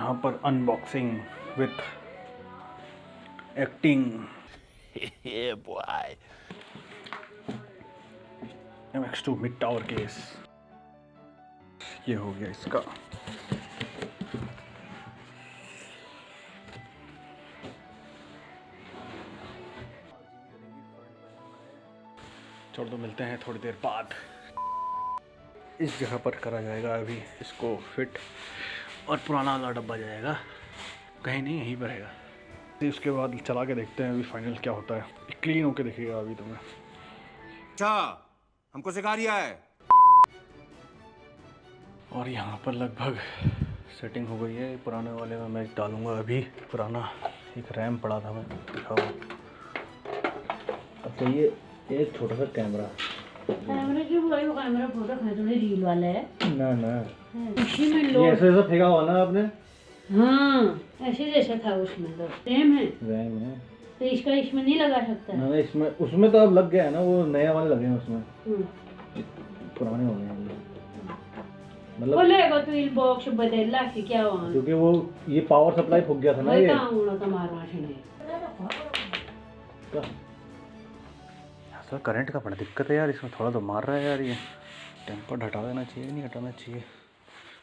यहाँ पर unboxing with acting MX2 mid tower case. ये हो गया इसका। चलो तो मिलते हैं थोड़ी देर बाद। इस जगह पर करा जाएगा अभी इसको फिट, और पुराना वाला डब्बा जाएगा कहीं नहीं, यहीं पर रहेगा। उसके बाद चला के देखते हैं अभी फाइनल क्या होता है। क्लीन होके दिखेगा अभी तुम्हें। अच्छा, हमको सिखा रिया है। और यहाँ पर लगभग सेटिंग हो गई है। पुराने वाले में मैं डालूंगा अभी। पुराना एक रैम पड़ा था, मैं दिखाऊँ। अब चाहिए एक छोटा सा कैमरा। कैमरा क्यों भाई? वो कैमरा फोटो खींचने रील वाला है ना ना, उसी में ये लोड। ऐसा फेंका हुआ ना आपने? हाँ, ऐसे जैसा था उसमें तो रैम है। रैम है तो इसका इसमें नहीं लगा सकता। ना, इसमें उसमें तो अब लग गया है ना, वो नया वाले लगे हैं उसमें, हम्म। पुराने हो गए हैं मतलब। बोलेगा तो इन बॉक्स बदलला कि क्या वहाँ क्योंकि वो ये पावर सप्लाई फूक गया था ना ये। सर करंट का बड़ा दिक्कत है यार, इसमें थोड़ा तो मार रहा है यार। ये टेम्पर हटा देना चाहिए, नहीं हटाना चाहिए।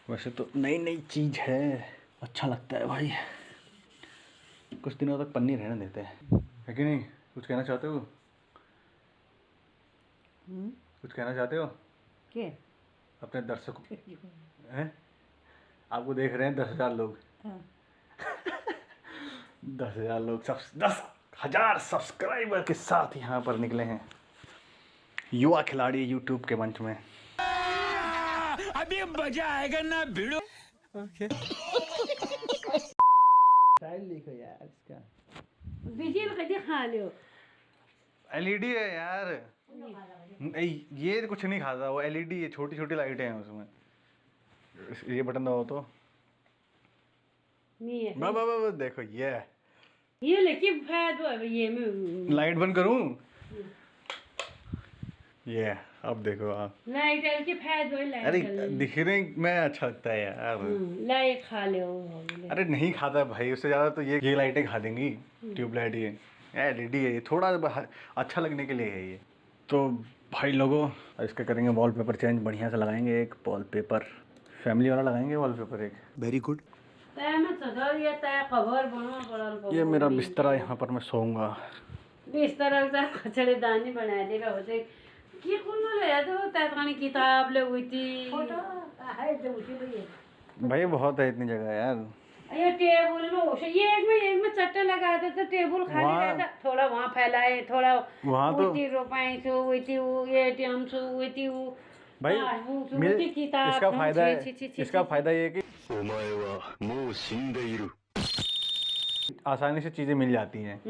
वैसे तो नई नई चीज़ है, अच्छा लगता है भाई। कुछ दिनों तक पन्नी रहने देते हैं, है कि नहीं? कुछ कहना चाहते हो? कुछ कहना चाहते हो क्या? अपने दर्शकों हैं? आपको देख रहे हैं 10,000 लोग। 10,000 लोग, 10,000 सब्सक्राइबर के साथ यहाँ पर निकले हैं युवा खिलाड़ी यूट्यूब के मंच में। अभी मजा आएगा ना भिड़ो। स्टाइल देखो यार इसका। बिजली कभी खा लो। LED है यार। ये कुछ नहीं खाता, वो LED है, छोटी छोटी लाइटें हैं उसमें। ये बटन दबाओ तो नहीं है। बस देखो ये लेकिन फायदा है ये में। लाइट बंद करूं? ये अब देखो आप। लाइट है कि फायदा है लाइट। अरे दिखने में अच्छा लगता है यार। लाइट खा लो। अरे नहीं खाता भाई, उससे ज़्यादा तो ये लाइटें खा देंगी। ट्यूबलाइट ये LED है, ये थोड़ा अच्छा लगने के लिए है ये। तो भाई लोगों, इसका करेंगे वॉलपेपर चेंज, बढ़िया से लगाएंगे एक वॉलपेपर, फैमिली वाला लगाएंगे वॉलपेपर एक। Very good. ये मेरा बिस्तरा, यहाँ पर मैं सोऊंगा। बिस्तर खचड़ेदानी बना देगा होते कि कौन ले तो तानी किताब ले हुई थी। है जो उसी लिए भाई बहुत है इतनी जगह यार। ये टेबल में उसे ये एक में चट्टा लगा दे तो टेबल खाली रहता। थोड़ा वहाँ फैलाए, थोड़ा वहाँ तो रुपए सो हुई वो ATM सो हुई वो भाई इसका फायदा ये है कि आसानी से चीजें मिल जाती हैं।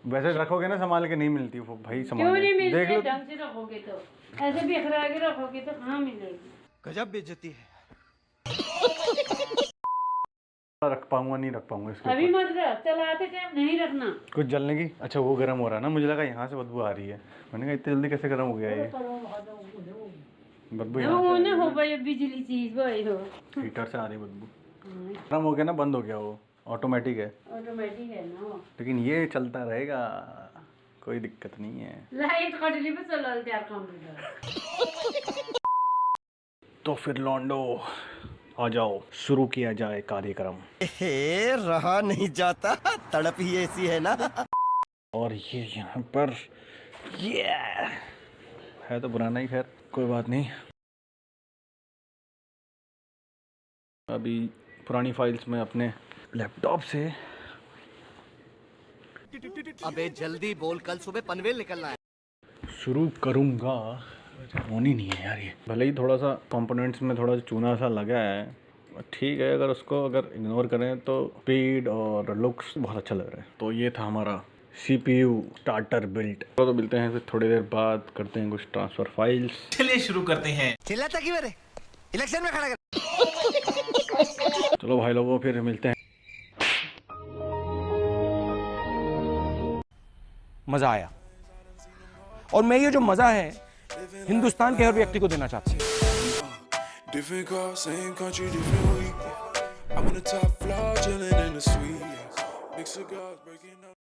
वैसे रखोगे ना संभाल के नहीं मिलती वो भाई। क्यों नहीं मिलती? देख लो, ढंग से रखोगे तो, ऐसे भी अखरा के रखोगे तो कहाँ मिलेगी? गजब बेइज्जती है। रख पाऊंगा नहीं रख पाऊंगा इसको। अभी मत रख, चलाते टाइम नहीं रखना। कुछ जलने की। अच्छा वो गर्म हो रहा है ना, मुझे लगा यहाँ से बदबू आ रही है। मैंने कहा इतनी जल्दी कैसे गर्म हो गया ये बदबू? वो ना हो भाई बिजली चीज भाई हो। हीटर से आ रही बदबू। गर्म हो गया ना, बंद हो गया, वो ऑटोमेटिक है। ऑटोमेटिक है ना, लेकिन ये चलता रहेगा, कोई दिक्कत नहीं है। लाइट कटली पे चला यार काम। तो फिर लॉन्डो आ जाओ, शुरू किया जाए कार्यक्रम। रहा नहीं जाता, तड़प ही ऐसी है ना। और ये यहाँ पर ये है तो पुराना ही, खैर कोई बात नहीं। अभी पुरानी फाइल्स में अपने लैपटॉप से। अबे जल्दी बोल, कल सुबह पनवेल निकलना है। शुरू करूँगा। होनी नहीं है यार ये, भले ही थोड़ा सा कंपोनेंट्स में थोड़ा चूना सा लगा है, ठीक है। अगर उसको इग्नोर करें तो स्पीड और लुक्स बहुत अच्छा लग रहा है। तो ये था हमारा CPU स्टार्टर बिल्ट। तो मिलते हैं फिर थोड़ी देर बाद, करते हैं कुछ ट्रांसफर फाइल्स। चलिए शुरू करते हैं। चिल्लाता क्यों मेरे? इलेक्शन में खड़ा कर। चलो भाई लोगों, फिर मिलते हैं। मजा आया, और मैं ये जो मजा है हिंदुस्तान के हर व्यक्ति को देना चाहता हूँ। Different car, same country, different week. I'm on the top floor, chilling in the suite. Big cigars, breaking up.